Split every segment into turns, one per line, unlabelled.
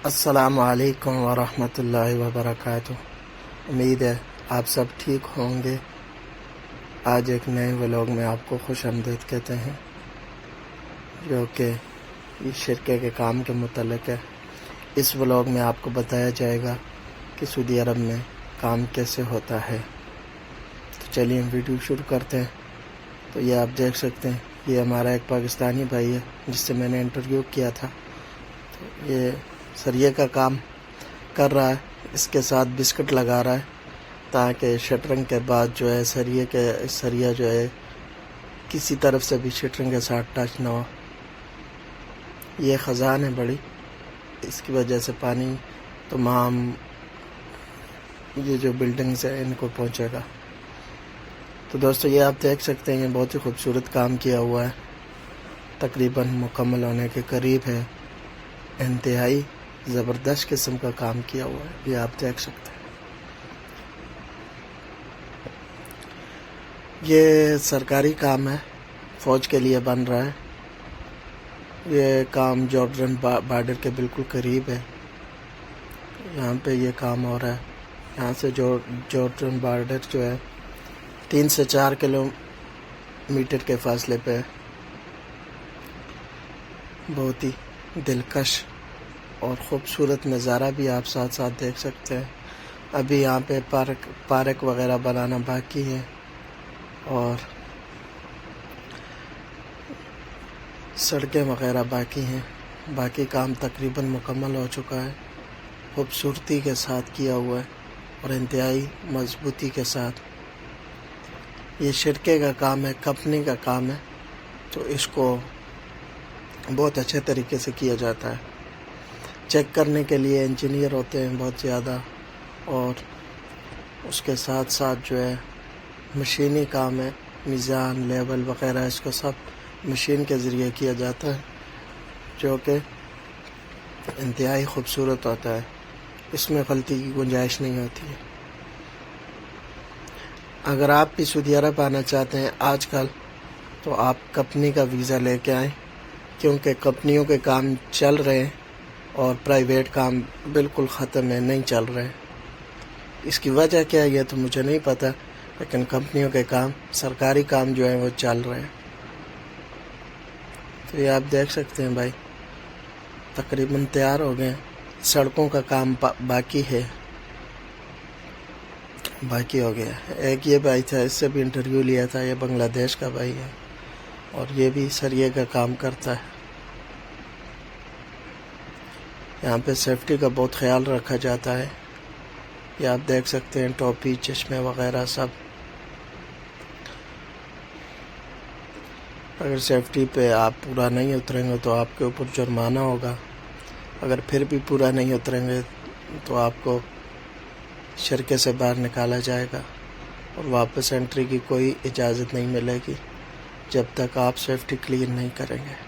السلام علیکم ورحمۃ اللہ وبرکاتہ۔ امید ہے آپ سب ٹھیک ہوں گے۔ آج ایک نئے ولاگ میں آپ کو خوش آمدید کہتے ہیں، جو کہ یہ شرکے کے کام کے متعلق ہے۔ اس ولاگ میں آپ کو بتایا جائے گا کہ سعودی عرب میں کام کیسے ہوتا ہے۔ تو چلیے ہم ویڈیو شروع کرتے ہیں۔ تو یہ آپ دیکھ سکتے ہیں، یہ ہمارا ایک پاکستانی بھائی ہے جس سے میں نے انٹرویو کیا تھا۔ تو یہ سریے کا کام کر رہا ہے، اس کے ساتھ بسکٹ لگا رہا ہے تاکہ شٹرنگ کے بعد جو ہے سریا جو ہے کسی طرف سے بھی شٹرنگ کے ساتھ ٹچ نہ ہو۔ یہ خزان ہے بڑی، اس کی وجہ سے پانی تمام یہ جو بلڈنگز ہیں ان کو پہنچے گا۔ تو دوستو یہ آپ دیکھ سکتے ہیں، یہ بہت ہی خوبصورت کام کیا ہوا ہے، تقریباً مکمل ہونے کے قریب ہے۔ انتہائی زبردست قسم کا کام کیا ہوا ہے، یہ آپ دیکھ سکتے ہیں۔ یہ سرکاری کام ہے، فوج کے لیے بن رہا ہے۔ یہ کام جارڈن بارڈر کے بالکل قریب ہے، یہاں پہ یہ کام ہو رہا ہے۔ یہاں سے جارڈن بارڈر جو ہے 3 سے 4 کلومیٹر کے فاصلے پہ ہے۔ بہت ہی دلکش اور خوبصورت نظارہ بھی آپ ساتھ ساتھ دیکھ سکتے ہیں۔ ابھی یہاں پہ پارک وغیرہ بنانا باقی ہے، اور سڑکیں وغیرہ باقی ہیں۔ باقی کام تقریباً مکمل ہو چکا ہے، خوبصورتی کے ساتھ کیا ہوا ہے اور انتہائی مضبوطی کے ساتھ۔ یہ شرکے کا کام ہے، کمپنی کا کام ہے، تو اس کو بہت اچھے طریقے سے کیا جاتا ہے۔ چیک کرنے کے لیے انجینئر ہوتے ہیں بہت زیادہ، اور اس کے ساتھ ساتھ جو ہے مشینی کام ہے، میزان لیول وغیرہ اس کو سب مشین کے ذریعے کیا جاتا ہے، جو کہ انتہائی خوبصورت ہوتا ہے۔ اس میں غلطی کی گنجائش نہیں ہوتی ہے۔ اگر آپ بھی سعودی عرب آنا چاہتے ہیں آج کل، تو آپ کمپنی کا ویزا لے کے آئیں، کیونکہ کمپنیوں کے کام چل رہے ہیں اور پرائیویٹ کام بالکل ختم ہے، نہیں چل رہے۔ اس کی وجہ کیا ہے یہ تو مجھے نہیں پتہ، لیکن کمپنیوں کے کام، سرکاری کام جو ہیں وہ چل رہے ہیں۔ تو یہ آپ دیکھ سکتے ہیں بھائی، تقریباً تیار ہو گئے ہیں۔ سڑکوں کا کام باقی ہو گیا۔ ایک یہ بھائی تھا، اس سے بھی انٹرویو لیا تھا، یہ بنگلہ دیش کا بھائی ہے، اور یہ بھی سریے کا کام کرتا ہے۔ یہاں پہ سیفٹی کا بہت خیال رکھا جاتا ہے، یہ آپ دیکھ سکتے ہیں، ٹوپی، چشمے وغیرہ سب۔ اگر سیفٹی پہ آپ پورا نہیں اتریں گے تو آپ کے اوپر جرمانہ ہوگا، اگر پھر بھی پورا نہیں اتریں گے تو آپ کو شرکے سے باہر نکالا جائے گا، اور واپس انٹری کی کوئی اجازت نہیں ملے گی جب تک آپ سیفٹی کلیئر نہیں کریں گے۔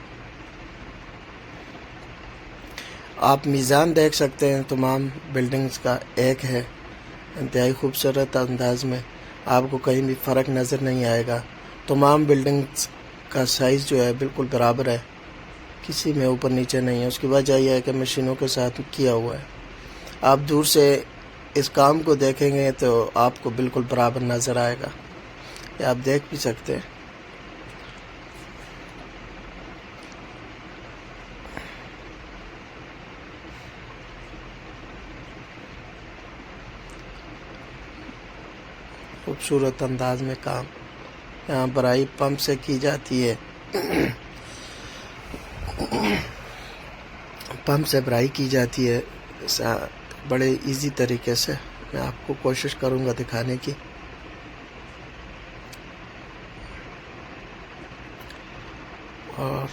آپ میزان دیکھ سکتے ہیں، تمام بلڈنگز کا ایک ہے، انتہائی خوبصورت انداز میں، آپ کو کہیں بھی فرق نظر نہیں آئے گا۔ تمام بلڈنگز کا سائز جو ہے بالکل برابر ہے، کسی میں اوپر نیچے نہیں ہے۔ اس کی وجہ یہ ہے کہ مشینوں کے ساتھ کیا ہوا ہے۔ آپ دور سے اس کام کو دیکھیں گے تو آپ کو بالکل برابر نظر آئے گا، یہ آپ دیکھ بھی سکتے ہیں۔ خوبصورت انداز میں کام یہاں بھرائی پمپ سے کی جاتی ہے، پمپ سے بھرائی کی جاتی ہے بڑے ایزی طریقے سے۔ میں آپ کو کوشش کروں گا دکھانے کی۔ اور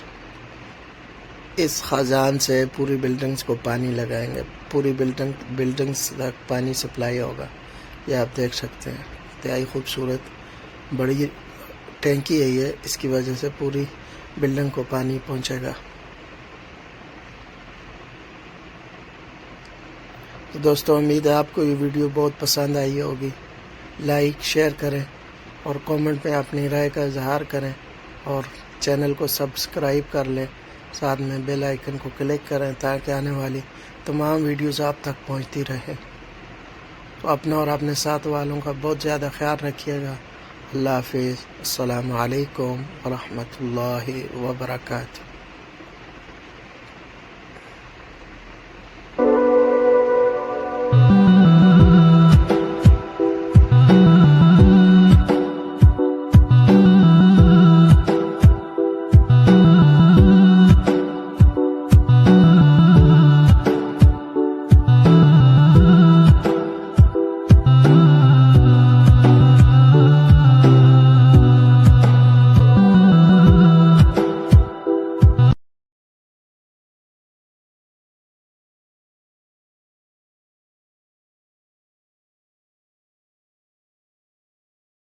اس خزان سے پوری بلڈنگز کو پانی لگائیں گے، پوری بلڈنگز تک پانی سپلائی ہوگا، یہ آپ دیکھ سکتے ہیں۔ انتہائی خوبصورت بڑی ٹینکی ہے یہ، اس کی وجہ سے پوری بلڈنگ کو پانی پہنچے گا۔ تو دوستو امید ہے آپ کو یہ ویڈیو بہت پسند آئی ہوگی۔ لائک شیئر کریں اور کامنٹ میں اپنی رائے کا اظہار کریں، اور چینل کو سبسکرائب کر لیں ساتھ میں بیل آئیکن کو کلک کریں تاکہ آنے والی تمام ویڈیوز آپ تک پہنچتی رہے۔ تو اپنا اور اپنے ساتھ والوں کا بہت زیادہ خیال رکھیے گا۔ اللہ حافظ۔ السلام علیکم ورحمۃ اللہ وبرکاتہ۔